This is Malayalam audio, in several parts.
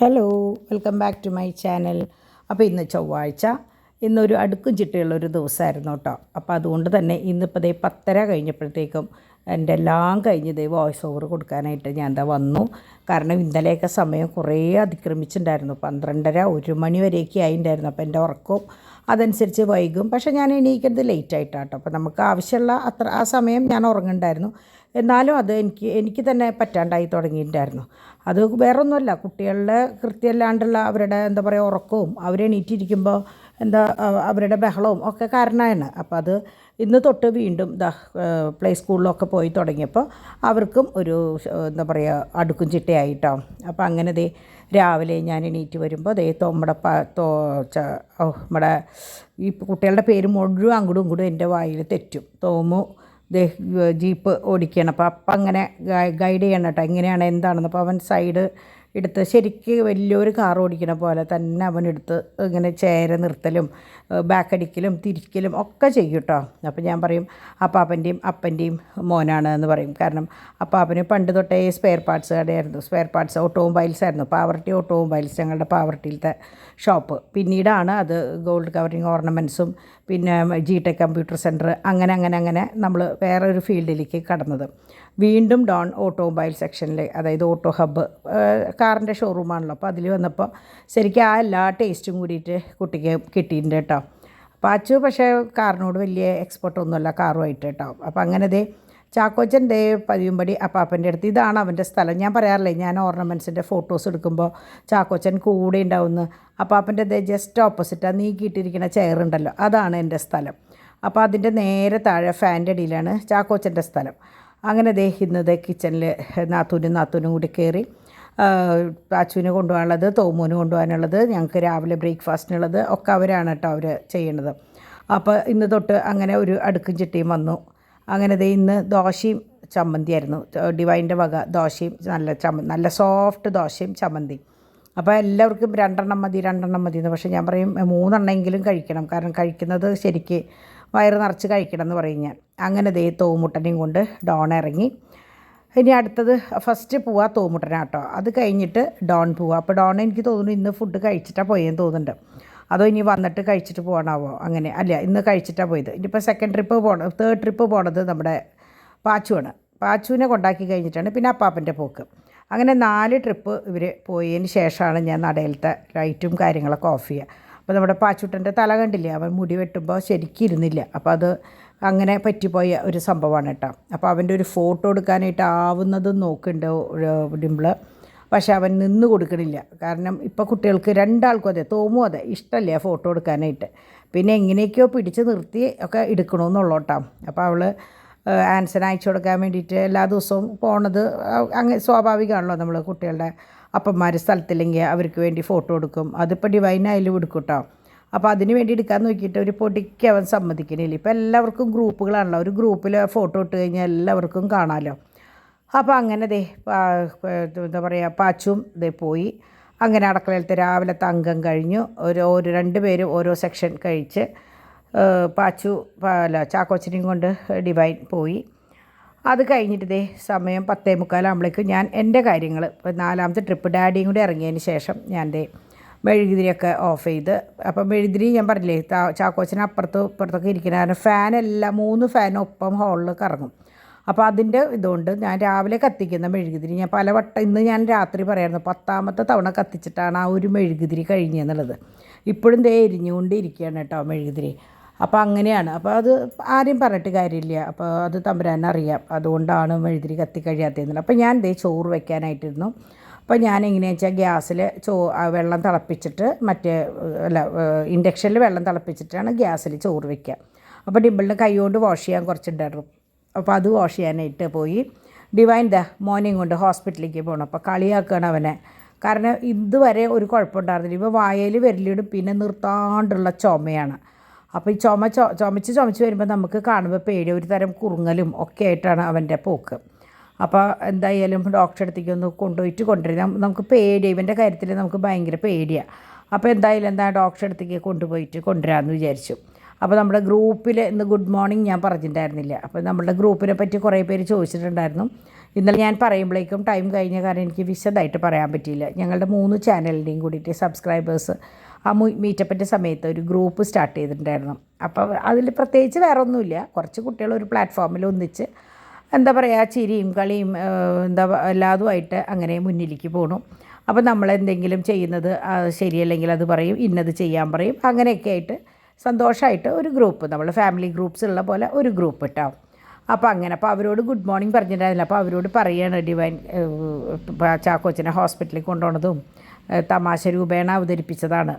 Hello, welcome back to my channel. അപ്പോൾ ഇന്ന് ചൊവ്വാഴ്ച, ഇന്നൊരു അടുക്കും ചിട്ടയുള്ളൊരു ദിവസമായിരുന്നു കേട്ടോ. അപ്പോൾ അതുകൊണ്ട് തന്നെ ഇന്നിപ്പോൾ ദേ 10:30 കഴിഞ്ഞപ്പോഴത്തേക്കും എൻ്റെ എല്ലാം കഴിഞ്ഞ് ദേ വോയിസ് ഓവർ കൊടുക്കാനായിട്ട് ഞാൻ എന്താ വന്നു. കാരണം ഇന്നലെയൊക്കെ സമയം കുറേ അതിക്രമിച്ചിട്ടുണ്ടായിരുന്നു. 12:30 1 മണി വരെയൊക്കെ ആയിട്ടുണ്ടായിരുന്നു. അപ്പോൾ എൻ്റെ ഉറക്കവും അതനുസരിച്ച് വൈകും. പക്ഷേ ഞാൻ എണീക്കുന്നത് ലേറ്റായിട്ടാണ് കേട്ടോ. അപ്പോൾ നമുക്ക് ആവശ്യമുള്ള ആ സമയം ഞാൻ ഉറങ്ങുന്നുണ്ടായിരുന്നു. എന്നാലും അത് എനിക്ക് തന്നെ പറ്റാണ്ടായി തുടങ്ങിയിട്ടുണ്ടായിരുന്നു. അത് വേറൊന്നുമല്ല, കുട്ടികളുടെ കൃത്യമല്ലാണ്ടുള്ള അവരുടെ എന്താ പറയുക ഉറക്കവും അവരെണീറ്റിരിക്കുമ്പോൾ അവരുടെ ബഹളവും ഒക്കെ കാരണമാണ്. അപ്പോൾ അത് ഇന്ന് തൊട്ട് വീണ്ടും പ്ലേ സ്കൂളിലൊക്കെ പോയി തുടങ്ങിയപ്പോൾ അവർക്കും ഒരു എന്താ പറയുക അടുക്കും ചിട്ടയായിട്ടോ. അപ്പോൾ അങ്ങനെ രാവിലെ ഞാൻ എണീറ്റ് വരുമ്പോൾ നമ്മുടെ ഈ കുട്ടികളുടെ പേര് മുഴുവൻ അങ്ങോട്ടും ഇങ്ങോട്ടും എൻ്റെ വായിൽ തെറ്റും. തോമു ജീപ്പ് ഓടിക്കുകയാണ്. അപ്പം അങ്ങനെ ഗൈഡ് ചെയ്യണം കേട്ടോ, എങ്ങനെയാണ് എന്താണെന്ന്. അപ്പോൾ അവൻ സൈഡ് എടുത്ത് ശരിക്ക് വലിയൊരു കാർ ഓടിക്കണ പോലെ തന്നെ അവനെടുത്ത് ഇങ്ങനെ ചേര നിർത്തലും ബാക്കടിക്കലും തിരിക്കലും ഒക്കെ ചെയ്യും കേട്ടോ. അപ്പോൾ ഞാൻ പറയും അപ്പാപ്പൻ്റെയും അപ്പൻ്റെയും മോനാണ് എന്ന് പറയും. കാരണം അപ്പാപ്പന് പണ്ട് തൊട്ടേ സ്പെയർ പാർട്സ് കടയായിരുന്നു. സ്പെയർ പാർട്സ് ഓട്ടോമൊബൈൽസ് ആയിരുന്നു. പാവർട്ടി ഓട്ടോമൊബൈൽസ് ഞങ്ങളുടെ പാവർട്ടിയിലത്തെ ഷോപ്പ്. പിന്നീടാണ് അത് ഗോൾഡ് കവറിങ് ഓർണമെൻറ്റ്സും പിന്നെ ജിടെക് കമ്പ്യൂട്ടർ സെൻറ്റർ അങ്ങനെ നമ്മൾ വേറൊരു ഫീൽഡിലേക്ക് കടന്നത്. വീണ്ടും ഡോൺ ഓട്ടോമൊബൈൽ സെക്ഷനിൽ, അതായത് ഓട്ടോ ഹബ്ബ് കാറിൻ്റെ ഷോറൂമാണല്ലോ. അപ്പോൾ അതിൽ വന്നപ്പോൾ ശരിക്കും ആ എല്ലാ ടേസ്റ്റും കൂടിയിട്ട് കുട്ടിക്ക് കിട്ടിയിട്ടുണ്ട് കേട്ടോ. പാച്ചു പക്ഷേ കാറിനോട് വലിയ എക്സ്പെർട്ടൊന്നുമല്ല കാറുമായിട്ട് കേട്ടോ. അപ്പോൾ അങ്ങനെ ചാക്കോച്ചൻ പതിയുമ്പടി അപ്പാപ്പൻ്റെ അടുത്ത് ഇതാണ് അവൻ്റെ സ്ഥലം. ഞാൻ പറയാറില്ലേ, ഞാൻ ഓർണമെൻറ്റ്സിൻ്റെ ഫോട്ടോസ് എടുക്കുമ്പോൾ ചാക്കോച്ചൻ കൂടെ ഉണ്ടാവുമെന്ന്. അപ്പാപ്പൻ്റെ ജസ്റ്റ് ഓപ്പോസിറ്റാണ് നീക്കിയിട്ടിരിക്കുന്ന ചെയറുണ്ടല്ലോ, അതാണ് എൻ്റെ സ്ഥലം. അപ്പോൾ അതിൻ്റെ നേരെ താഴെ ഫാൻ്റെ അടിയിലാണ് ചാക്കോച്ചൻ്റെ സ്ഥലം. അങ്ങനെ ഇന്ന് കിച്ചണിൽ നാത്തൂനും കൂടി കയറി പാച്ചുവിന് കൊണ്ടുപോകാനുള്ളത്, തോമൂന് കൊണ്ടുപോകാനുള്ളത്, ഞങ്ങൾക്ക് രാവിലെ ബ്രേക്ക്ഫാസ്റ്റിനുള്ളത് ഒക്കെ അവരാണ് കേട്ടോ അവർ ചെയ്യണത്. അപ്പോൾ ഇന്ന് തൊട്ട് അങ്ങനെ ഒരു അടുക്കും ചിട്ടയും വന്നു. അങ്ങനെ ഇന്ന് ദോശയും ചമ്മന്തിയായിരുന്നു. ഡിവൈൻ്റെ വക ദോശയും നല്ല സോഫ്റ്റ് ദോശയും ചമ്മന്തിയും. അപ്പോൾ എല്ലാവർക്കും രണ്ടെണ്ണം മതി എന്ന്. പക്ഷേ ഞാൻ പറയും 3 എണ്ണമെങ്കിലും കഴിക്കണം. കാരണം കഴിക്കുന്നത് ശരിക്ക് വയറ് നിറച്ച് കഴിക്കണം എന്ന് പറയും ഞാൻ. അങ്ങനെ തോമുട്ടനെയും കൊണ്ട് ഡോൺ ഇറങ്ങി. ഇനി അടുത്തത് ഫസ്റ്റ് പോവാ തോമുട്ടനാട്ടോ. അത് കഴിഞ്ഞിട്ട് ഡോൺ പോവാ. അപ്പോൾ ഡോൺ എനിക്ക് തോന്നുന്നു ഇന്ന് ഫുഡ് കഴിച്ചിട്ടാണ് പോയെന്ന് തോന്നുന്നുണ്ട്. അതോ ഇനി വന്നിട്ട് കഴിച്ചിട്ട് പോകണാവോ? അങ്ങനെ അല്ല, ഇന്ന് കഴിച്ചിട്ടാണ് പോയത്. ഇനിയിപ്പോൾ തേർഡ് ട്രിപ്പ് പോണത് നമ്മുടെ പാച്ചുവാണ്. പാച്ചുവിനെ കൊണ്ടാക്കി കഴിഞ്ഞിട്ടാണ് പിന്നെ അപ്പാപ്പൻ്റെ പോക്ക്. അങ്ങനെ 4 ട്രിപ്പ് ഇവർ പോയതിന് ശേഷമാണ് ഞാൻ നടയിലത്തെ ലൈറ്റും കാര്യങ്ങളൊക്കെ ഓഫ് ചെയ്യുക. അപ്പോൾ നമ്മുടെ പാച്ചുട്ടൻ്റെ തല കണ്ടില്ലേ, അവൻ മുടി വെട്ടുമ്പോൾ ശരിക്കും ഇരുന്നില്ല. അപ്പോൾ അത് അങ്ങനെ പറ്റിപ്പോയ ഒരു സംഭവമാണ് കേട്ടോ. അപ്പോൾ അവൻ്റെ ഒരു ഫോട്ടോ എടുക്കാനായിട്ട് ആവുന്നതും നോക്കുന്നുണ്ട് ഡിംപിള്. പക്ഷേ അവൻ നിന്ന് കൊടുക്കണില്ല. കാരണം ഇപ്പോൾ കുട്ടികൾക്ക് രണ്ടാൾക്കും അതെ, തോമും അതെ, ഇഷ്ടമല്ലേ ഫോട്ടോ എടുക്കാനായിട്ട്. പിന്നെ എങ്ങനെയൊക്കെയോ പിടിച്ച് നിർത്തി ഒക്കെ എടുക്കണമെന്നുള്ളൂ കേട്ടോ. അപ്പോൾ അവൾ ആൻസർ അയച്ചു കൊടുക്കാൻ വേണ്ടിയിട്ട് എല്ലാ ദിവസവും പോണത് അങ്ങനെ സ്വാഭാവികമാണല്ലോ. നമ്മൾ കുട്ടികളുടെ അപ്പന്മാർ സ്ഥലത്തില്ലെങ്കിൽ അവർക്ക് വേണ്ടി ഫോട്ടോ എടുക്കും. അതിപ്പോൾ ഡിവൈനായാലും എടുക്കും കേട്ടോ. അപ്പോൾ അതിന് വേണ്ടി എടുക്കാൻ നോക്കിയിട്ട് ഒരു പൊടിക്ക് അവൻ സമ്മതിക്കണില്ല. ഇപ്പോൾ എല്ലാവർക്കും ഗ്രൂപ്പുകളാണല്ലോ, ഒരു ഗ്രൂപ്പിൽ ഫോട്ടോ ഇട്ട് കഴിഞ്ഞാൽ എല്ലാവർക്കും കാണാമല്ലോ. അപ്പോൾ അങ്ങനെ എന്താ പറയുക, പാച്ചും പോയി. അങ്ങനെ അടുക്കളയിലത്തെ രാവിലത്തെ അംഗം കഴിഞ്ഞു. ഒരു 2 പേരും ഓരോ സെക്ഷൻ കഴിച്ച് ചാക്കോച്ചനെയും കൊണ്ട് ഡിവൈൻ പോയി. അത് കഴിഞ്ഞിട്ട് സമയം 10:45 ആകുമ്പോഴേക്കും ഞാൻ എൻ്റെ കാര്യങ്ങൾ, ഇപ്പോൾ 4ാമത്തെ ട്രിപ്പ് ഡാഡിയും കൂടി ഇറങ്ങിയതിന് ശേഷം ഞാൻ മെഴുകുതിരിയൊക്കെ ഓഫ് ചെയ്ത്. അപ്പം മെഴുകുതിരി ഞാൻ പറഞ്ഞില്ലേ, ചാക്കോച്ചന് ഇപ്പുറത്തൊക്കെ ഇരിക്കുന്ന ഫാനെല്ലാം 3 ഫാനും ഒപ്പം ഹോളിൽ കറങ്ങും. അപ്പോൾ അതിൻ്റെ ഇതുകൊണ്ട് ഞാൻ രാവിലെ കത്തിക്കുന്ന മെഴുകുതിരി ഞാൻ പലവട്ടം, ഇന്ന് ഞാൻ രാത്രി പറയായിരുന്നു 10ാമത്തെ തവണ കത്തിച്ചിട്ടാണ് ആ ഒരു മെഴുകുതിരി കഴിഞ്ഞെന്നുള്ളത്. ഇപ്പോഴും എരിഞ്ഞുകൊണ്ടിരിക്കുകയാണ് കേട്ടോ മെഴുകുതിരി. അപ്പോൾ അങ്ങനെയാണ്. അപ്പോൾ അത് ആരെയും പറഞ്ഞിട്ട് കാര്യമില്ല. അപ്പോൾ അത് തമ്പുരാനറിയാം, അതുകൊണ്ടാണ് മെഴുകുതിരി കത്തി കഴിയാത്തതെന്നുള്ളത്. അപ്പോൾ ഞാൻ ചോറ് വയ്ക്കാനായിട്ടിരുന്നു. അപ്പോൾ ഞാൻ എങ്ങനെയാണെന്ന് വെച്ചാൽ ഗ്യാസിൽ വെള്ളം തിളപ്പിച്ചിട്ട് ഇൻഡക്ഷനിൽ വെള്ളം തിളപ്പിച്ചിട്ടാണ് ഗ്യാസിൽ ചോറ് വയ്ക്കുക. അപ്പോൾ ഡിമ്പിളിന് കൈ കൊണ്ട് വാഷ് ചെയ്യാൻ കുറച്ചുണ്ടായിരുന്നു. അപ്പോൾ അത് വാഷ് ചെയ്യാനായിട്ട് പോയി. ഡിവൈൻ മോർണിംഗ് കൊണ്ട് ഹോസ്പിറ്റലിലേക്ക് പോകണം. അപ്പോൾ കളിയാക്കുകയാണ് അവനെ. കാരണം ഇതുവരെ ഒരു കുഴപ്പമുണ്ടായിരുന്നില്ല. ഇപ്പോൾ വായയിൽ വിരലിടും, പിന്നെ നിർത്താണ്ടുള്ള ചുമയാണ്. അപ്പോൾ ഈ ചുമച്ച് വരുമ്പോൾ നമുക്ക് കാണുമ്പോൾ പേടി, ഒരു തരം കുറുങ്ങലും ഒക്കെ ആയിട്ടാണ് അവൻ്റെ പോക്ക്. അപ്പോൾ എന്തായാലും ഡോക്ടറെ അടുത്തേക്ക് ഒന്ന് കൊണ്ടുവരാം. നമുക്ക് പേടി, ഇവൻ്റെ കാര്യത്തിൽ നമുക്ക് ഭയങ്കര പേടിയാണ്. അപ്പോൾ എന്തായാലും ഡോക്ടറെ അടുത്തേക്ക് കൊണ്ടുവരാമെന്ന് വിചാരിച്ചു. അപ്പോൾ നമ്മുടെ ഗ്രൂപ്പിൽ ഇന്ന് ഗുഡ് മോർണിംഗ് ഞാൻ പറഞ്ഞിട്ടുണ്ടായിരുന്നില്ല. അപ്പോൾ നമ്മളുടെ ഗ്രൂപ്പിനെ പറ്റി കുറേ പേര് ചോദിച്ചിട്ടുണ്ടായിരുന്നു. ഇന്നലെ ഞാൻ പറയുമ്പോഴേക്കും ടൈം കഴിഞ്ഞ കാരണം എനിക്ക് വിശദമായിട്ട് പറയാൻ പറ്റിയില്ല. ഞങ്ങളുടെ 3 ചാനലിൻ്റെയും കൂടിയിട്ട് സബ്സ്ക്രൈബേഴ്സ് ആ മീറ്റപ്പിൻ്റെ സമയത്ത് ഒരു ഗ്രൂപ്പ് സ്റ്റാർട്ട് ചെയ്തിട്ടുണ്ടായിരുന്നു. അപ്പോൾ അതിൽ പ്രത്യേകിച്ച് വേറെ ഒന്നുമില്ല, കുറച്ച് കുട്ടികൾ ഒരു പ്ലാറ്റ്ഫോമിൽ ഒന്നിച്ച് എന്താ പറയുക, ചിരിയും കളിയും എല്ലാതുമായിട്ട് അങ്ങനെ മുന്നിലേക്ക് പോകണു. അപ്പോൾ നമ്മളെന്തെങ്കിലും ചെയ്യുന്നത് ശരിയല്ലെങ്കിൽ അത് പറയും, ഇന്നത് ചെയ്യാൻ പറയും, അങ്ങനെയൊക്കെ ആയിട്ട് സന്തോഷമായിട്ട് ഒരു ഗ്രൂപ്പ്, നമ്മൾ ഫാമിലി ഗ്രൂപ്പ്സ് ഉള്ള പോലെ ഒരു ഗ്രൂപ്പ് ഇട്ടാവും. അപ്പോൾ അങ്ങനെ അപ്പോൾ അവരോട് ഗുഡ് മോർണിംഗ് പറഞ്ഞിട്ടുണ്ടായിരുന്നില്ല. അപ്പോൾ അവരോട് പറയുകയാണ് ഡിവൈൻ ചാക്കോച്ചനെ ഹോസ്പിറ്റലിൽ കൊണ്ടുപോകുന്നതും തമാശ രൂപേണ അവതരിപ്പിച്ചതാണ്.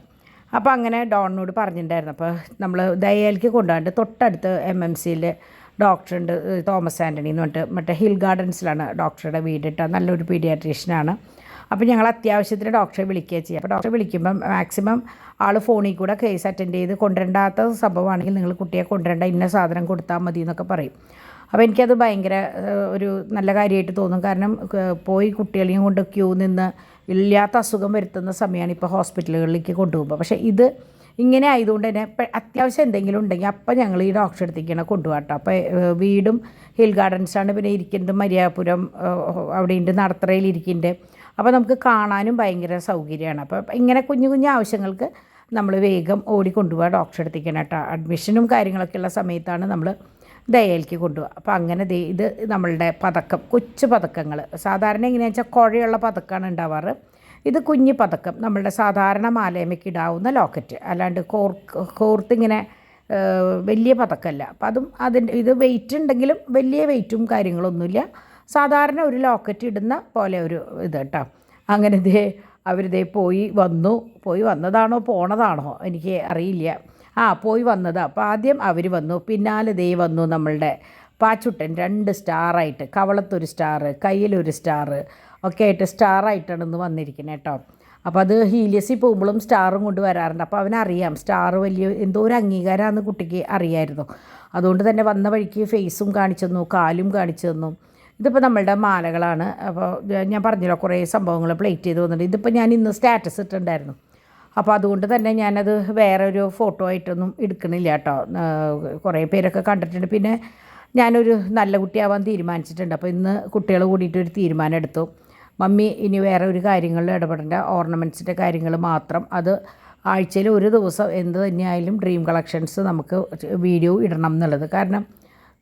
അപ്പോൾ അങ്ങനെ ഡോണിനോട് പറഞ്ഞിട്ടുണ്ടായിരുന്നു. അപ്പോൾ നമ്മൾ ദയയിലേക്ക് കൊണ്ടുപോകാണ്ട് തൊട്ടടുത്ത് MMCയിൽ ഡോക്ടറുണ്ട്, തോമസ് ആൻ്റണി എന്ന് പറഞ്ഞിട്ട്, മറ്റേ ഹിൽ ഗാർഡൻസിലാണ് ഡോക്ടറുടെ വീടിട്ട, നല്ലൊരു പീഡിയാട്രീഷ്യനാണ്. അപ്പോൾ ഞങ്ങൾ അത്യാവശ്യത്തിന് ഡോക്ടറെ വിളിക്കുകയാണ് ചെയ്യുക. അപ്പോൾ ഡോക്ടറെ വിളിക്കുമ്പം മാക്സിമം ആൾ ഫോണിൽ കൂടെ കേസ് അറ്റൻഡ് ചെയ്ത് കൊണ്ടുവരണ്ടാത്ത സംഭവമാണെങ്കിൽ നിങ്ങൾ കുട്ടിയെ കൊണ്ടുവരേണ്ട, ഇന്ന സാധനം കൊടുത്താൽ മതി എന്നൊക്കെ പറയും. അപ്പോൾ എനിക്കത് ഭയങ്കര ഒരു നല്ല കാര്യമായിട്ട് തോന്നും. കാരണം പോയി കുട്ടികളെയും കൊണ്ട് ക്യൂ നിന്ന് ഇല്ലാത്ത അസുഖം വരുത്തുന്ന സമയമാണ് ഇപ്പോൾ ഹോസ്പിറ്റലുകളിലേക്ക് കൊണ്ടുപോകുമ്പോൾ. പക്ഷേ ഇത് ഇങ്ങനെ ആയതുകൊണ്ട് തന്നെ അത്യാവശ്യം എന്തെങ്കിലും ഉണ്ടെങ്കിൽ അപ്പം ഞങ്ങൾ ഈ ഡോക്ടറെ അടുത്തേക്കാണ് കൊണ്ടുപോകട്ടോ. അപ്പോൾ വീടും ഹിൽ ഗാർഡൻസാണ്, പിന്നെ ഇരിക്കുന്നത് മരിയാപുരം അവിടെയുണ്ട്, നടത്തറയിൽ ഇരിക്കുന്നുണ്ട്. അപ്പോൾ നമുക്ക് കാണാനും ഭയങ്കര സൗകര്യമാണ്. അപ്പോൾ ഇങ്ങനെ കുഞ്ഞു കുഞ്ഞു ആവശ്യങ്ങൾക്ക് നമ്മൾ വേഗം ഓടിക്കൊണ്ടുപോകുക ഡോക്ടറെ അടുത്തേക്കാണ് കേട്ടോ. അഡ്മിഷനും കാര്യങ്ങളൊക്കെ ഉള്ള സമയത്താണ് നമ്മൾ ദയയിലേക്ക് കൊണ്ടുപോകുക. അപ്പോൾ അങ്ങനെ ഇത് നമ്മളുടെ പതക്കം, കൊച്ചു പതക്കങ്ങൾ സാധാരണ എങ്ങനെയാണെന്ന് വെച്ചാൽ കുഴയുള്ള പതക്കമാണ് ഉണ്ടാവാറ്. ഇത് കുഞ്ഞ് പതക്കം, നമ്മളുടെ സാധാരണ മാലയമയ്ക്ക് ഇടാവുന്ന ലോക്കറ്റ്, അല്ലാണ്ട് കോർത്തിങ്ങനെ വലിയ പതക്കമല്ല. അപ്പം ഇത് വെയിറ്റ് ഉണ്ടെങ്കിലും വലിയ വെയിറ്റും കാര്യങ്ങളൊന്നുമില്ല, സാധാരണ ഒരു ലോക്കറ്റ് ഇടുന്ന പോലെ ഒരു ഇത് കേട്ടോ. അങ്ങനെ അവരിതേ പോയി വന്നതാണോ പോണതാണോ എനിക്ക് അറിയില്ല. പോയി വന്നതാണ്. അപ്പോൾ ആദ്യം അവർ വന്നു, പിന്നാലെ വന്നു നമ്മളുടെ പാച്ചുട്ടൻ 2 സ്റ്റാറായിട്ട്, കവളത്തൊരു സ്റ്റാർ, കയ്യിലൊരു സ്റ്റാർ ഒക്കെ ആയിട്ട് സ്റ്റാറായിട്ടാണ് ഇന്ന് വന്നിരിക്കുന്നത് കേട്ടോ. അപ്പോൾ അത് ഹീലിയസിൽ പോകുമ്പോഴും സ്റ്റാറും കൊണ്ട് വരാറുണ്ട്. അപ്പോൾ അവനറിയാം സ്റ്റാർ വലിയ എന്തോ ഒരു അംഗീകാരമാണെന്ന് കുട്ടിക്ക് അറിയായിരുന്നു. അതുകൊണ്ട് തന്നെ വന്ന വഴിക്ക് ഫേസും കാണിച്ചു തന്നു, കാലും കാണിച്ചു തന്നു. ഇതിപ്പോൾ നമ്മളുടെ മാലകളാണ്. അപ്പോൾ ഞാൻ പറഞ്ഞല്ലോ കുറേ സംഭവങ്ങൾ പ്ലേറ്റ് ചെയ്ത് വന്നിട്ടുണ്ട്. ഇതിപ്പോൾ ഞാൻ ഇന്ന് സ്റ്റാറ്റസ് ഇട്ടിട്ടുണ്ടായിരുന്നു. അപ്പോൾ അതുകൊണ്ട് തന്നെ ഞാനത് വേറെ ഒരു ഫോട്ടോ ആയിട്ടൊന്നും എടുക്കണില്ല കേട്ടോ. കുറേ പേരൊക്കെ കണ്ടിട്ടുണ്ട്. പിന്നെ ഞാനൊരു നല്ല കുട്ടിയാവാൻ തീരുമാനിച്ചിട്ടുണ്ട്. അപ്പോൾ ഇന്ന് കുട്ടികൾ കൂടിയിട്ടൊരു തീരുമാനം എടുത്തു, മമ്മി ഇനി വേറെ ഒരു കാര്യങ്ങളിൽ ഇടപെടേണ്ട, ഓർണമെൻറ്റ്സിൻ്റെ കാര്യങ്ങൾ മാത്രം, അത് ആഴ്ചയിൽ ഒരു ദിവസം എന്ത് തന്നെയായാലും ഡ്രീം കളക്ഷൻസ് നമുക്ക് വീഡിയോ ഇടണം എന്നുള്ളത്. കാരണം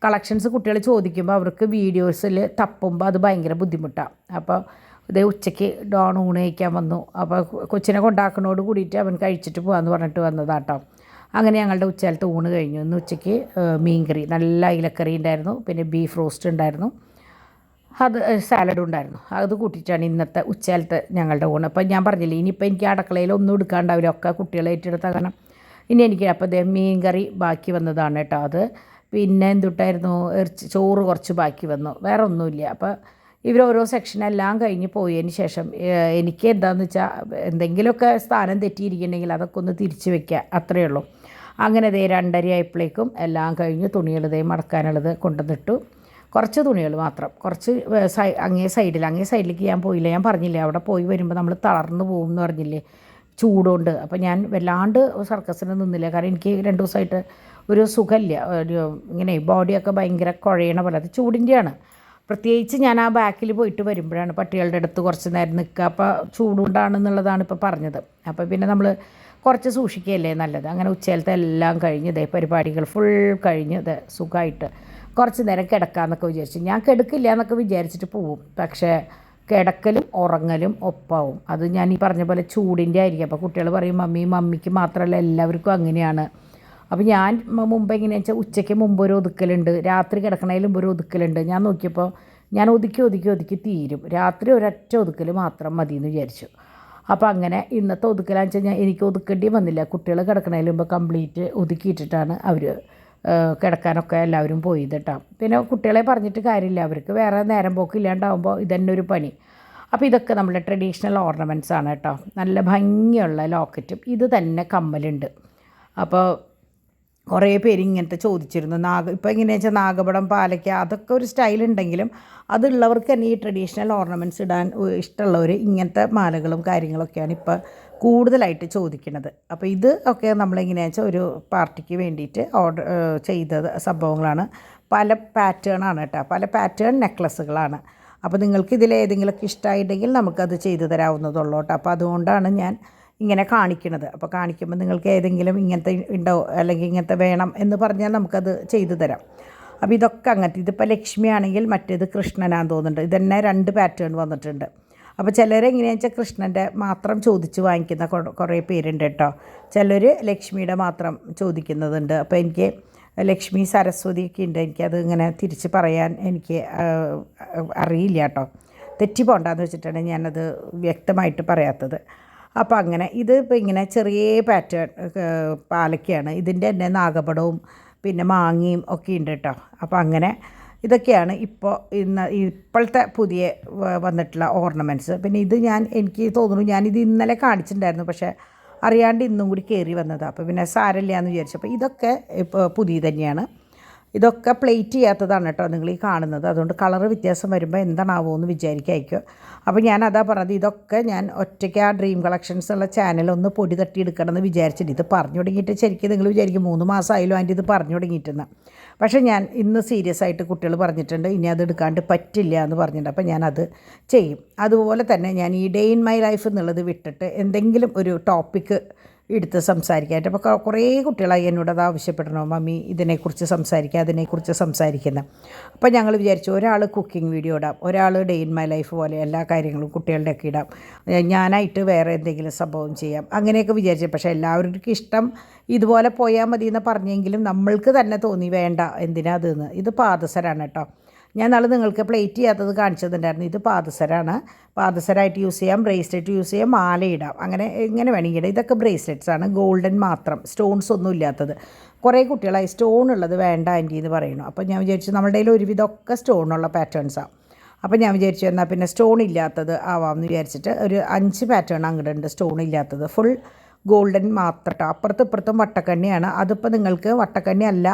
കളക്ഷൻസ് കുട്ടികൾ ചോദിക്കുമ്പോൾ അവർക്ക് വീഡിയോസിൽ തപ്പുമ്പോൾ അത് ഭയങ്കര ബുദ്ധിമുട്ടാണ്. അപ്പോൾ ഇതേ ഉച്ചയ്ക്ക് ഡോൺ ഊണ് കഴിക്കാൻ വന്നു. അപ്പോൾ കൊച്ചിനെ കൊണ്ടാക്കുന്നതോട് കൂടിയിട്ട് അവൻ കഴിച്ചിട്ട് പോകാമെന്ന് പറഞ്ഞിട്ട് വന്നതാട്ടോ. അങ്ങനെ ഞങ്ങളുടെ ഉച്ചകാലത്ത് ഊണ് കഴിഞ്ഞു. ഇന്ന് ഉച്ചയ്ക്ക് മീൻകറി, നല്ല അയിലക്കറി ഉണ്ടായിരുന്നു, പിന്നെ ബീഫ് റോസ്റ്റ് ഉണ്ടായിരുന്നു, അത് സാലഡും ഉണ്ടായിരുന്നു. അത് കൂട്ടിയിട്ടാണ് ഇന്നത്തെ ഉച്ചകാലത്ത് ഞങ്ങളുടെ ഊണ്. അപ്പം ഞാൻ പറഞ്ഞില്ലേ ഇനിയിപ്പോൾ എനിക്ക് അടുക്കളയിൽ ഒന്നും എടുക്കാണ്ടാവില്ല, ഒക്കെ കുട്ടികളെ ഏറ്റെടുത്ത കാരണം ഇനി എനിക്ക്. അപ്പോൾ മീൻകറി ബാക്കി വന്നതാണ് കേട്ടോ. അത് പിന്നെ എന്തുട്ടായിരുന്നു, ചോറ് കുറച്ച് ബാക്കി വന്നു, വേറെ ഒന്നുമില്ല. അപ്പോൾ ഇവരോരോ സെക്ഷനെല്ലാം കഴിഞ്ഞ് പോയതിന് ശേഷം എനിക്ക് എന്താണെന്ന് വെച്ചാൽ എന്തെങ്കിലുമൊക്കെ സ്ഥാനം തെറ്റിയിരിക്കുന്നുണ്ടെങ്കിൽ അതൊക്കെ ഒന്ന് തിരിച്ച് വയ്ക്കുക, അത്രയേ ഉള്ളൂ. അങ്ങനെ 2:30 ആയപ്പോഴേക്കും എല്ലാം കഴിഞ്ഞ് തുണികൾ മടക്കാനുള്ളത് കൊണ്ടുവന്നിട്ടു. കുറച്ച് തുണികൾ മാത്രം, കുറച്ച് അങ്ങേ സൈഡിലേക്ക് ഞാൻ പോയില്ല. ഞാൻ പറഞ്ഞില്ലേ അവിടെ പോയി വരുമ്പോൾ നമ്മൾ തളർന്നു പോകും എന്ന് പറഞ്ഞില്ലേ ചൂടുകൊണ്ട്. അപ്പോൾ ഞാൻ വല്ലാണ്ട് സർക്കസിന് നിന്നില്ല, കാരണം എനിക്ക് 2 ദിവസമായിട്ട് ഒരു സുഖമില്ല, ഒരു ഇങ്ങനെ ബോഡിയൊക്കെ ഭയങ്കര കുഴയണ പോലെ. അത് ചൂടിൻ്റെയാണ്. പ്രത്യേകിച്ച് ഞാൻ ആ ബാക്കിൽ പോയിട്ട് വരുമ്പോഴാണ് പട്ടികളുടെ അടുത്ത് കുറച്ച് നേരം നിൽക്കുക. അപ്പോൾ ചൂടുകൊണ്ടാണെന്നുള്ളതാണ് ഇപ്പോൾ പറഞ്ഞത്. അപ്പോൾ പിന്നെ നമ്മൾ കുറച്ച് സൂക്ഷിക്കുകയല്ലേ നല്ലത്. അങ്ങനെ ഉച്ചയിലത്തെ എല്ലാം കഴിഞ്ഞ് പരിപാടികൾ ഫുൾ കഴിഞ്ഞ് സുഖമായിട്ട് കുറച്ച് നേരം കിടക്കാമെന്നൊക്കെ വിചാരിച്ചു. ഞാൻ കിടക്കില്ല എന്നൊക്കെ വിചാരിച്ചിട്ട് പോവും, പക്ഷേ കിടക്കലും ഉറങ്ങലും ഒപ്പാവും. അത് ഞാൻ ഈ പറഞ്ഞ പോലെ ചൂടിൻ്റെ ആയിരിക്കും. അപ്പോൾ കുട്ടികൾ പറയും മമ്മിക്ക് മാത്രമല്ല എല്ലാവർക്കും അങ്ങനെയാണ്. അപ്പോൾ ഞാൻ മുമ്പ് എങ്ങനെയാണെന്ന് വെച്ചാൽ ഉച്ചയ്ക്ക് മുമ്പ് ഒരു ഒതുക്കലുണ്ട്, രാത്രി കിടക്കണതിൽ മുമ്പ് ഒരു ഒതുക്കലുണ്ട്. ഞാൻ നോക്കിയപ്പോൾ ഞാൻ ഒതുക്കി തീരും, രാത്രി ഒരൊറ്റ ഒതുക്കൽ മാത്രം മതി എന്ന് വിചാരിച്ചു. അപ്പോൾ അങ്ങനെ ഇന്നത്തെ ഒതുക്കലാന്ന് വെച്ചാൽ എനിക്ക് ഒതുക്കേണ്ടി വന്നില്ല. കുട്ടികൾ കിടക്കണതിൽ മുമ്പ് കംപ്ലീറ്റ് ഒതുക്കിയിട്ടിട്ടാണ് അവർ കിടക്കാനൊക്കെ എല്ലാവരും പോയത് കേട്ടോ. പിന്നെ കുട്ടികളെ പറഞ്ഞിട്ട് കാര്യമില്ല, അവർക്ക് വേറെ നേരം പോക്കില്ലാണ്ടാവുമ്പോൾ ഇതന്നെ ഒരു പണി. അപ്പോൾ ഇതൊക്കെ നമ്മുടെ ട്രഡീഷണൽ ഓർണമെൻറ്റ്സ് ആണ് കേട്ടോ. നല്ല ഭംഗിയുള്ള ലോക്കറ്റും ഇത് തന്നെ കമ്മലുണ്ട്. അപ്പോൾ കുറേ പേര് ഇങ്ങനത്തെ ചോദിച്ചിരുന്നു. ഇപ്പോൾ എങ്ങനെയാണെന്ന് വെച്ചാൽ നാഗപടം, പാലയ്ക്ക അതൊക്കെ ഒരു സ്റ്റൈലുണ്ടെങ്കിലും അതുള്ളവർക്ക് തന്നെ ഈ ട്രഡീഷണൽ ഓർണമെൻറ്റ്സ് ഇടാൻ ഇഷ്ടമുള്ളവർ ഇങ്ങനത്തെ മാലകളും കാര്യങ്ങളൊക്കെയാണ് ഇപ്പോൾ കൂടുതലായിട്ട് ചോദിക്കുന്നത്. അപ്പോൾ ഇത് ഒക്കെ നമ്മളെങ്ങനെയാണെന്ന് വെച്ചാൽ ഒരു പാർട്ടിക്ക് വേണ്ടിയിട്ട് ഓർഡർ ചെയ്ത സംഭവങ്ങളാണ്. പല പാറ്റേണാണ് കേട്ടോ, പല പാറ്റേൺ നെക്ലസ്സുകളാണ്. അപ്പോൾ നിങ്ങൾക്ക് ഇതിലേതെങ്കിലുമൊക്കെ ഇഷ്ടമായിട്ടുണ്ടെങ്കിൽ നമുക്കത് ചെയ്തു തരാവുന്നതുള്ളൂ കേട്ടോ. അപ്പോൾ അതുകൊണ്ടാണ് ഞാൻ ഇങ്ങനെ കാണിക്കുന്നത്. അപ്പോൾ കാണിക്കുമ്പോൾ നിങ്ങൾക്ക് ഏതെങ്കിലും ഇങ്ങനത്തെ ഉണ്ടോ അല്ലെങ്കിൽ ഇങ്ങനത്തെ വേണം എന്ന് പറഞ്ഞാൽ നമുക്കത് ചെയ്തു തരാം. അപ്പോൾ ഇതൊക്കെ അങ്ങനത്തെ, ഇതിപ്പോൾ ലക്ഷ്മി ആണെങ്കിൽ മറ്റേത് കൃഷ്ണനാന്ന് തോന്നുന്നുണ്ട്. ഇതന്നെ 2 പാറ്റേൺ വന്നിട്ടുണ്ട്. അപ്പോൾ ചിലരെങ്ങനെയാണെന്ന് വെച്ചാൽ കൃഷ്ണൻ്റെ മാത്രം ചോദിച്ച് വാങ്ങിക്കുന്ന കുറേ പേരുണ്ട് കേട്ടോ. ചിലർ ലക്ഷ്മിയുടെ മാത്രം ചോദിക്കുന്നതുണ്ട്. അപ്പോൾ എനിക്ക് ലക്ഷ്മി സരസ്വതിയൊക്കെ ഉണ്ട്. എനിക്കത് ഇങ്ങനെ തിരിച്ച് പറയാൻ എനിക്ക് അറിയില്ല കേട്ടോ. തെറ്റി പോകണ്ടെന്ന് വെച്ചിട്ടാണ് ഞാനത് വ്യക്തമായിട്ട് പറയാത്തത്. അപ്പോൾ അങ്ങനെ ഇത് ഇപ്പോൾ ഇങ്ങനെ ചെറിയ പാറ്റേൺ പാലക്കയാണ്. ഇതിൻ്റെ തന്നെ നാഗപടവും പിന്നെ മാങ്ങയും ഒക്കെ ഉണ്ട് കേട്ടോ. അപ്പോൾ അങ്ങനെ ഇതൊക്കെയാണ് ഇപ്പോഴത്തെ പുതിയ വന്നിട്ടുള്ള ഓർണമെൻറ്റ്സ്. പിന്നെ ഇത് എനിക്ക് തോന്നുന്നു ഞാനിത് ഇന്നലെ കാണിച്ചിട്ടുണ്ടായിരുന്നു, പക്ഷേ അറിയാണ്ട് ഇന്നും കൂടി കയറി വന്നതാണ്. അപ്പോൾ പിന്നെ സാരമില്ല എന്ന് വിചാരിച്ചു. അപ്പോൾ ഇതൊക്കെ ഇപ്പോൾ പുതിയ തന്നെയാണ്. ഇതൊക്കെ പ്ലേറ്റ് ചെയ്യാത്തതാണ് കേട്ടോ നിങ്ങൾ ഈ കാണുന്നത്. അതുകൊണ്ട് കളറ് വ്യത്യാസം വരുമ്പോൾ എന്താണാവോ എന്ന് വിചാരിക്കായിരിക്കും. അപ്പോൾ ഞാൻ അതാ പറഞ്ഞത്, ഇതൊക്കെ ഞാൻ ഒറ്റയ്ക്ക് ആ ഡ്രീം കളക്ഷൻസ് ഉള്ള ചാനലൊന്ന് പൊടി തട്ടിയെടുക്കണം എന്ന് വിചാരിച്ചിട്ട് ഇത് പറഞ്ഞു തുടങ്ങിയിട്ട് ശരിക്കും നിങ്ങൾ വിചാരിക്കും 3 മാസമായാലും അതിൻ്റെ ഇത് പറഞ്ഞു തുടങ്ങിയിട്ടെന്ന്. പക്ഷേ ഞാൻ ഇന്ന് സീരിയസ് ആയിട്ട് കുട്ടികൾ പറഞ്ഞിട്ടുണ്ട് ഇനി അത് എടുക്കാണ്ട് പറ്റില്ല എന്ന് പറഞ്ഞിട്ടുണ്ട്. അപ്പോൾ ഞാനത് ചെയ്യും. അതുപോലെ തന്നെ ഞാൻ ഈ ഡേ ഇൻ മൈ ലൈഫ് എന്നുള്ളത് വിട്ടിട്ട് എന്തെങ്കിലും ഒരു ടോപ്പിക്ക് എടുത്ത് സംസാരിക്കാനായിട്ട്. അപ്പോൾ കുറേ കുട്ടികളായി എന്നോട് അത് ആവശ്യപ്പെടണോ മമ്മി ഇതിനെക്കുറിച്ച് സംസാരിക്കുക, അതിനെക്കുറിച്ച് സംസാരിക്കുന്നത്. അപ്പോൾ ഞങ്ങൾ വിചാരിച്ചു ഒരാൾ കുക്കിംഗ് വീഡിയോ ഇടാം, ഒരാൾ ഡേ ഇൻ മൈ ലൈഫ് പോലെ എല്ലാ കാര്യങ്ങളും കുട്ടികളുടെയൊക്കെ ഇടാം, ഞാനായിട്ട് വേറെ എന്തെങ്കിലും സംഭവം ചെയ്യാം, അങ്ങനെയൊക്കെ വിചാരിച്ചു. പക്ഷേ എല്ലാവർക്കും ഇഷ്ടം ഇതുപോലെ പോയാൽ മതി എന്ന് പറഞ്ഞെങ്കിലും നമ്മൾക്ക് തന്നെ തോന്നി വേണ്ട എന്തിനാ അതെന്ന്. ഇത് പാദസരാണ് കേട്ടോ. ഞാൻ നാളെ നിങ്ങൾക്ക് പ്ലേറ്റ് ചെയ്യാത്തത് കാണിച്ചതുണ്ടായിരുന്നു. ഇത് പാദസരാണ്. പാദസരമായിട്ട് യൂസ് ചെയ്യാം, ബ്രേസ്ലെറ്റ് യൂസ് ചെയ്യാം, മാലയിടാം, അങ്ങനെ എങ്ങനെ വേണമെങ്കിൽ ഇടാം. ഇതൊക്കെ ബ്രേസ്ലെറ്റ്സാണ്, ഗോൾഡൻ മാത്രം, സ്റ്റോൺസ് ഒന്നും ഇല്ലാത്തത്. കുറേ കുട്ടികളായി സ്റ്റോൺ ഉള്ളത് വേണ്ട ആൻറ്റി എന്ന് പറയുന്നു. അപ്പോൾ ഞാൻ വിചാരിച്ചു നമ്മുടെ കയ്യിൽ ഒരുവിധമൊക്കെ സ്റ്റോണുള്ള പാറ്റേൺസാണ്. അപ്പോൾ ഞാൻ വിചാരിച്ചു എന്നാൽ പിന്നെ സ്റ്റോൺ ഇല്ലാത്തത് ആവാമെന്ന് വിചാരിച്ചിട്ട് ഒരു 5 പാറ്റേൺ അങ്ങോട്ടുണ്ട് സ്റ്റോൺ ഇല്ലാത്തത്. ഫുൾ ഗോൾഡൻ മാത്രം. അപ്പുറത്തും ഇപ്പുറത്തും വട്ടക്കണ്ണിയാണ്. അതിപ്പോൾ നിങ്ങൾക്ക് വട്ടക്കണ്ണി അല്ല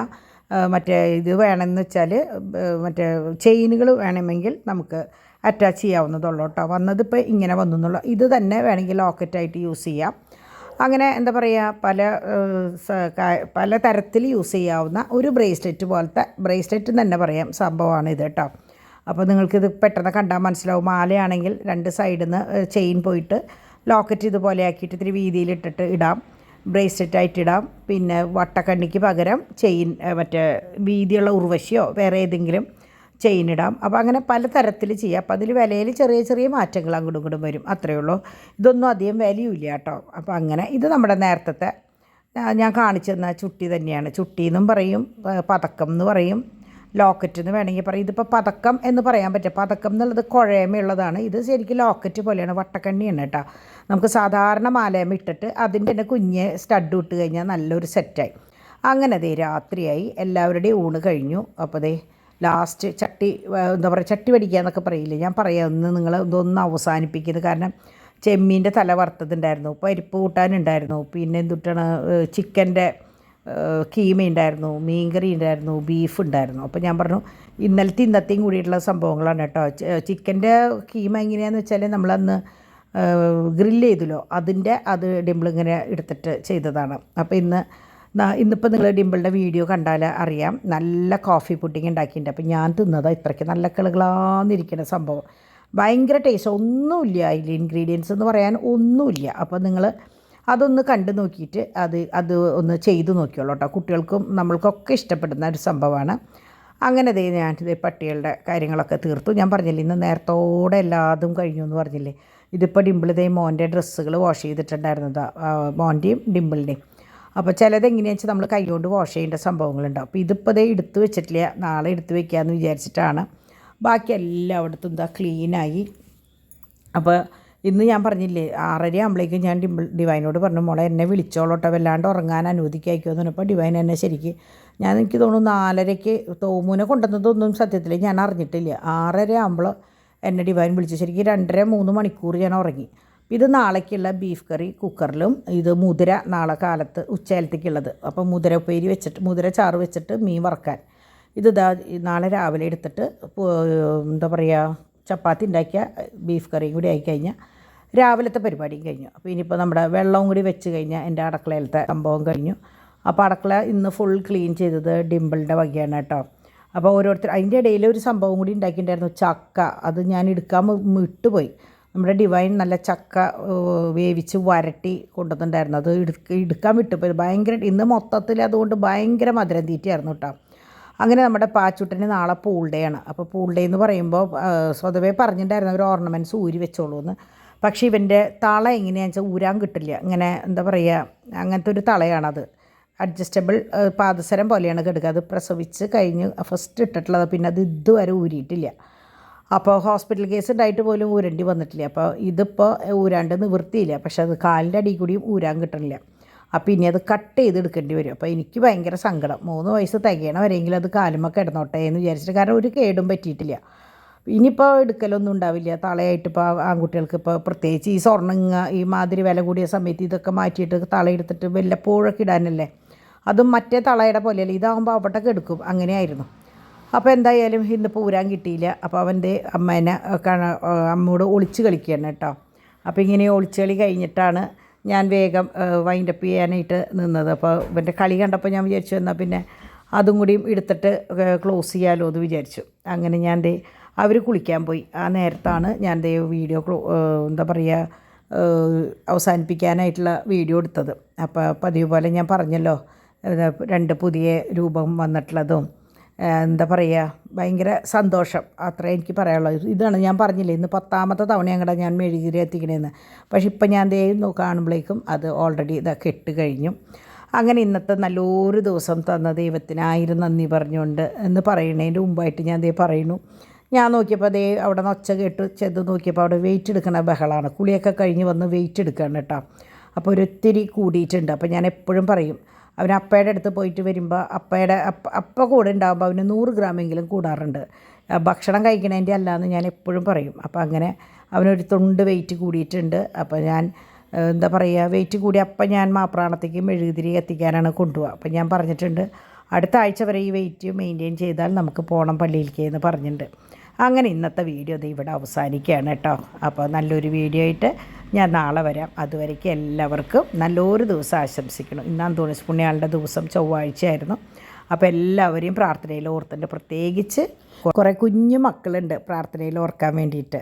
മറ്റേ ഇത് വേണമെന്ന് വെച്ചാൽ മറ്റേ ചെയിനുകൾ വേണമെങ്കിൽ നമുക്ക് അറ്റാച്ച് ചെയ്യാവുന്നതുള്ളൂ കേട്ടോ. വന്നതിപ്പോൾ ഇങ്ങനെ വന്നു എന്നുള്ള. ഇത് തന്നെ വേണമെങ്കിൽ ലോക്കറ്റായിട്ട് യൂസ് ചെയ്യാം. അങ്ങനെ എന്താ പറയുക പല തരത്തിൽ യൂസ് ചെയ്യാവുന്ന ഒരു ബ്രേസ്ലെറ്റ് പോലത്തെ ബ്രേസ്ലെറ്റ് തന്നെ പറയാം സംഭവമാണ് ഇത് കേട്ടോ. അപ്പോൾ നിങ്ങൾക്കിത് പെട്ടെന്ന് കണ്ടാൽ മനസ്സിലാവും. മാലയാണെങ്കിൽ 2 സൈഡിൽ നിന്ന് ചെയിൻ പോയിട്ട് ലോക്കറ്റ് ഇതുപോലെ ആക്കിയിട്ട് ഇത്തിരി വീതിയിലിട്ടിട്ട് ഇടാം, ബ്രേസ്ലെറ്റായിട്ട് ഇടാം. പിന്നെ വട്ടക്കണ്ണിക്ക് പകരം ചെയിൻ മറ്റേ വീതിയുള്ള ഉർവശിയോ വേറെ ഏതെങ്കിലും ചെയിൻ ഇടാം. അപ്പോൾ അങ്ങനെ പല തരത്തിൽ ചെയ്യാം. അപ്പോൾ അതിൽ വിലയിൽ ചെറിയ ചെറിയ മാറ്റങ്ങൾ അങ്ങോട്ടും ഇങ്ങോട്ടും വരും, അത്രയേ ഉള്ളൂ. ഇതൊന്നും അധികം വാല്യൂ ഇല്ല കേട്ടോ. അപ്പോൾ അങ്ങനെ ഇത് നമ്മുടെ നേരത്തെ ഞാൻ കാണിച്ചു തന്ന ചുട്ടി തന്നെയാണ്. ചുട്ടി എന്നും പറയും, പതക്കം എന്ന് പറയും, ലോക്കറ്റ് എന്ന് വേണമെങ്കിൽ പറയും. ഇതിപ്പോൾ പതക്കം എന്ന് പറയാൻ പറ്റും. പതക്കം എന്നുള്ളത് കുഴമയുള്ളതാണ്. ഇത് ശരിക്കും ലോക്കറ്റ് പോലെയാണ്, വട്ടക്കണ്ണിയാണ് കേട്ടോ. നമുക്ക് സാധാരണ മാലയമ ഇട്ടിട്ട് അതിൻ്റെ തന്നെ കുഞ്ഞ് സ്റ്റഡ് ഇട്ട് കഴിഞ്ഞാൽ നല്ലൊരു സെറ്റായി. അങ്ങനെ ദേ രാത്രിയായി, എല്ലാവരുടെയും ഊണ് കഴിഞ്ഞു. അപ്പോൾ ദേ ലാസ്റ്റ് എന്താ പറയുക ചട്ടി വടിക്കുക എന്നൊക്കെ പറയില്ലേ, ഞാൻ പറയാം ഒന്ന് നിങ്ങൾ ഇതൊന്ന് അവസാനിപ്പിക്കുന്നത്. കാരണം ചെമ്മീൻ്റെ തല വറുത്തതുണ്ടായിരുന്നു, പരിപ്പ് കൂട്ടാനുണ്ടായിരുന്നു, പിന്നെ എന്തുട്ടാണ് ചിക്കൻ്റെ കീമ ഉണ്ടായിരുന്നു, മീൻകറി ഉണ്ടായിരുന്നു, ബീഫ് ഉണ്ടായിരുന്നു. അപ്പോൾ ഞാൻ പറഞ്ഞു ഇന്നത്തെയും കൂടിയിട്ടുള്ള സംഭവങ്ങളാണ് കേട്ടോ. ചിക്കൻ്റെ കീമ എങ്ങനെയാണെന്ന് വെച്ചാൽ നമ്മളന്ന് ഗ്രില്ല് ചെയ്തല്ലോ, അത് ഡിംപിളിങ്ങനെ എടുത്തിട്ട് ചെയ്തതാണ്. അപ്പോൾ ഇന്നിപ്പോൾ നിങ്ങൾ ഡിംപിളിൻ്റെ വീഡിയോ കണ്ടാൽ അറിയാം, നല്ല കോഫി പുഡിങ് ഉണ്ടാക്കിയിട്ടുണ്ട്. അപ്പോൾ ഞാൻ തിന്നതാണ് ഇത്രയ്ക്ക് നല്ല കിളുകളാന്നിരിക്കുന്ന സംഭവം. ഭയങ്കര ടേസ്റ്റ്, ഒന്നുമില്ല അതിൽ, ഇൻഗ്രീഡിയൻസ് എന്ന് പറയാൻ ഒന്നുമില്ല. അപ്പോൾ നിങ്ങൾ അതൊന്ന് കണ്ടു നോക്കിയിട്ട് അത് ഒന്ന് ചെയ്തു നോക്കിയോളൂ കേട്ടോ. കുട്ടികൾക്കും നമ്മൾക്കൊക്കെ ഇഷ്ടപ്പെടുന്ന ഒരു സംഭവമാണ്. അങ്ങനെ ഞാനിത് പട്ടികളുടെ കാര്യങ്ങളൊക്കെ തീർത്തു. ഞാൻ പറഞ്ഞില്ലേ ഇന്ന് നേരത്തോടെ എല്ലാതും കഴിഞ്ഞു എന്ന് പറഞ്ഞില്ലേ. ഇതിപ്പോൾ ഡിംപിളിതേ മോൻ്റെ ഡ്രസ്സുകൾ വാഷ് ചെയ്തിട്ടുണ്ടായിരുന്നതാണ്, മോൻ്റെയും ഡിംപിളിൻ്റെയും. അപ്പോൾ ചിലത് എങ്ങനെയാണെന്ന് വെച്ചാൽ നമ്മൾ കൈകൊണ്ട് വാഷ് ചെയ്യേണ്ട സംഭവങ്ങളുണ്ടാവും. അപ്പോൾ ഇതിപ്പോൾ എടുത്ത് വെച്ചിട്ടില്ല, നാളെ എടുത്ത് വെക്കാമെന്ന് വിചാരിച്ചിട്ടാണ്. ബാക്കി എല്ലായിടത്തും ക്ലീനായി. അപ്പോൾ ഇന്ന് ഞാൻ പറഞ്ഞില്ലേ 6:30 ആകുമ്പോഴേക്കും ഞാൻ ഡിവൈനോട് പറഞ്ഞു മോളെ എന്നെ വിളിച്ചോളോട്ടോ, വല്ലാണ്ട് ഉറങ്ങാൻ അനുവദിക്കായിക്കുമെന്ന് പറഞ്ഞപ്പോൾ ഡിവൈൻ എന്നെ എനിക്ക് തോന്നുന്നു 4:30 തോമൂനെ കൊണ്ടുവന്നതൊന്നും സത്യത്തിൽ ഞാൻ അറിഞ്ഞിട്ടില്ല. 6:30 ആകുമ്പോൾ എന്നെ ഡിവൈൻ വിളിച്ചു. ശരിക്കും 2-3 മണിക്കൂർ ഞാൻ ഉറങ്ങി. ഇത് നാളേക്കുള്ള ബീഫ് കറി കുക്കറിലും, ഇത് മുതിര നാളെ കാലത്ത് ഉച്ചയിലത്തേക്കുള്ളത്. അപ്പോൾ മുതിര ഉപ്പേരി വെച്ചിട്ട് മുതിര ചാറ് വെച്ചിട്ട് മീൻ വറക്കാൻ. നാളെ രാവിലെ എടുത്തിട്ട് എന്താ പറയുക ചപ്പാത്തി ഉണ്ടാക്കിയ ബീഫ് കറിയും കൂടി ആയിക്കഴിഞ്ഞാൽ രാവിലത്തെ പരിപാടിയും കഴിഞ്ഞു. അപ്പോൾ ഇനിയിപ്പോൾ നമ്മുടെ വെള്ളവും കൂടി വെച്ച് കഴിഞ്ഞാൽ എൻ്റെ അടുക്കളയിലത്തെ സംഭവം കഴിഞ്ഞു. അപ്പോൾ അടുക്കള ഇന്ന് ഫുൾ ക്ലീൻ ചെയ്തത് ഡിംപിളിൻ്റെ വകയാണ് കേട്ടോ. അപ്പോൾ ഓരോരുത്തർ അതിൻ്റെ ഇടയിൽ ഒരു സംഭവം കൂടി ഉണ്ടാക്കിയിട്ടുണ്ടായിരുന്നു, ചക്ക. അത് ഞാൻ എടുക്കാൻ വിട്ടുപോയി. നമ്മുടെ ഡിവൈൻ നല്ല ചക്ക വേവിച്ച് വരട്ടി കൊണ്ടുവന്നിട്ടുണ്ടായിരുന്നു. അത് എടുക്കാൻ വിട്ടുപോയി. ഭയങ്കര ഇന്ന് മൊത്തത്തിൽ അതുകൊണ്ട് ഭയങ്കര മധുരം തീറ്റയായിരുന്നു കേട്ടോ. അങ്ങനെ നമ്മുടെ പാച്ചുട്ടന് നാളെ പൂൾ ഡേ ആണ്. അപ്പോൾ പൂൾ ഡേ എന്ന് പറയുമ്പോൾ സ്വതവേ പറഞ്ഞിട്ടുണ്ടായിരുന്നു ഒരു ഓർണമെൻറ്റ്സ് ഊരി വെച്ചോളൂ എന്ന്. പക്ഷേ ഇവൻ്റെ തള എങ്ങനെയാണെന്ന് വെച്ചാൽ ഊരാൻ കിട്ടില്ല. ഇങ്ങനെ എന്താ പറയുക, അങ്ങനത്തെ ഒരു തളയാണത്. അഡ്ജസ്റ്റബിൾ പാദസരം പോലെയാണ് കിടക്കുക. അത് പ്രസവിച്ച് കഴിഞ്ഞ് ഫസ്റ്റ് ഇട്ടിട്ടുള്ളത്, പിന്നെ അത് ഇതുവരെ ഊരിയിട്ടില്ല. അപ്പോൾ ഹോസ്പിറ്റൽ കേസ് ഉണ്ടായിട്ട് പോലും ഊരേണ്ടി വന്നിട്ടില്ല. അപ്പോൾ ഇതിപ്പോൾ ഊരാണ്ട് നിവൃത്തിയില്ല. പക്ഷെ അത് കാലിൻ്റെ അടിയിൽ കൂടിയും ഊരാൻ കിട്ടണില്ല. അപ്പോൾ ഇനി അത് കട്ട് ചെയ്തെടുക്കേണ്ടി വരും. അപ്പോൾ എനിക്ക് ഭയങ്കര സങ്കടം. 3 വയസ്സ് തികയണ വരെയെങ്കിലും അത് കാലുമ്മ കിടന്നോട്ടെ എന്ന് വിചാരിച്ചിട്ട്. കാരണം ഒരു കേടും പറ്റിയിട്ടില്ല. ഇനിയിപ്പോൾ എടുക്കലൊന്നും ഉണ്ടാവില്ല. തളയായിട്ട് ഇപ്പോൾ ആൺകുട്ടികൾക്ക് ഇപ്പോൾ പ്രത്യേകിച്ച് ഈ സ്വർണ്ണങ്ങ ഈ മാതിരി വില കൂടിയ സമയത്ത് ഇതൊക്കെ മാറ്റിയിട്ട് തളയെടുത്തിട്ട് വല്ലപ്പോഴൊക്കെ ഇടാനല്ലേ. അതും മറ്റേ തളയുടെ പോലെയല്ല, ഇതാകുമ്പോൾ അവിടേക്ക് എടുക്കും. അങ്ങനെയായിരുന്നു. അപ്പോൾ എന്തായാലും ഇന്നിപ്പോൾ ഊരാൻ കിട്ടിയില്ല. അപ്പോൾ അവൻ്റെ അമ്മയോട് ഒളിച്ച് കളിക്കുകയാണ് കേട്ടോ. അപ്പോൾ ഇങ്ങനെ ഒളിച്ച് കളി കഴിഞ്ഞിട്ടാണ് ഞാൻ വേഗം വൈൻഡപ്പ് ചെയ്യാനായിട്ട് നിന്നത്. അപ്പോൾ ഇവൻ്റെ കളി കണ്ടപ്പോൾ ഞാൻ വിചാരിച്ചു എന്നാൽ പിന്നെ അതും കൂടിയും എടുത്തിട്ട് ക്ലോസ് ചെയ്യാമല്ലോ എന്ന് വിചാരിച്ചു. അങ്ങനെ ഞാൻ അവർ കുളിക്കാൻ പോയി. ആ നേരത്താണ് ഞാൻ വീഡിയോ എന്താ പറയുക അവസാനിപ്പിക്കാനായിട്ടുള്ള വീഡിയോ എടുത്തത്. അപ്പോൾ പതിവ് പോലെ ഞാൻ പറഞ്ഞല്ലോ 2 പുതിയ രൂപം വന്നിട്ടുള്ളതും എന്താ പറയുക ഭയങ്കര സന്തോഷം, അത്രേ എനിക്ക് പറയാനുള്ളത്. ഇതാണ് ഞാൻ പറഞ്ഞില്ലേ ഇന്ന് 10ാമത്തെ തവണ അങ്ങടെ ഞാൻ മെഴുകുതിരി എത്തിക്കണേന്ന്. പക്ഷെ ഇപ്പം ഞാൻ കാണുമ്പോഴേക്കും അത് ഓൾറെഡി ഇതൊക്കെ ഇട്ട് കഴിഞ്ഞു. അങ്ങനെ ഇന്നത്തെ നല്ലൊരു ദിവസം തന്ന ദൈവത്തിന് 1000 നന്ദി പറഞ്ഞുകൊണ്ട് എന്ന് പറയുന്നതിൻ്റെ മുമ്പായിട്ട് ഞാൻ പറയുന്നു. ഞാൻ നോക്കിയപ്പോൾ അവിടെ നിന്ന് ഒച്ച കേട്ട് ചെന്ന് നോക്കിയപ്പോൾ അവിടെ വെയിറ്റ് എടുക്കണ ബഹളമാണ്. കുളിയൊക്കെ കഴിഞ്ഞ് വന്ന് വെയിറ്റ് എടുക്കുകയാണ് കേട്ടോ. അപ്പോൾ ഒരിത്തിരി കൂടിയിട്ടുണ്ട്. അപ്പോൾ ഞാൻ എപ്പോഴും പറയും അവൻ അപ്പയുടെ അടുത്ത് പോയിട്ട് വരുമ്പോൾ അപ്പ കൂടെ ഉണ്ടാകുമ്പോൾ അവന് 100 ഗ്രാമെങ്കിലും കൂടാറുണ്ട്. ഭക്ഷണം കഴിക്കണതിൻ്റെ അല്ലാന്ന് ഞാൻ എപ്പോഴും പറയും. അപ്പോൾ അങ്ങനെ അവനൊരു തൊണ്ട് വെയിറ്റ് കൂടിയിട്ടുണ്ട്. അപ്പോൾ ഞാൻ എന്താ പറയുക വെയിറ്റ് കൂടി അപ്പം ഞാൻ മാപ്രാണത്തേക്ക് മെഴുകുതിരി എത്തിക്കാനാണ് കൊണ്ടുപോകുക. അപ്പോൾ ഞാൻ പറഞ്ഞിട്ടുണ്ട് അടുത്ത ആഴ്ച വരെ ഈ വെയിറ്റ് മെയിൻറ്റെയിൻ ചെയ്താൽ നമുക്ക് പോകണം പള്ളിയിലേക്ക് എന്ന് പറഞ്ഞിട്ടുണ്ട്. അങ്ങനെ ഇന്നത്തെ വീഡിയോ ഇവിടെ അവസാനിക്കുകയാണ് കേട്ടോ. അപ്പോൾ നല്ലൊരു വീഡിയോ ആയിട്ട് ഞാൻ നാളെ വരാം. അതുവരേക്കും എല്ലാവർക്കും നല്ലൊരു ദിവസം ആശംസിക്കണം. ഇന്ന് അന്തോണീസ് പുണ്യാളുടെ ദിവസം ചൊവ്വാഴ്ചയായിരുന്നു. അപ്പോൾ എല്ലാവരെയും പ്രാർത്ഥനയിൽ ഓർത്തുണ്ട്. പ്രത്യേകിച്ച് കുറേ കുഞ്ഞു മക്കളുണ്ട് പ്രാർത്ഥനയിൽ ഓർക്കാൻ വേണ്ടിയിട്ട്.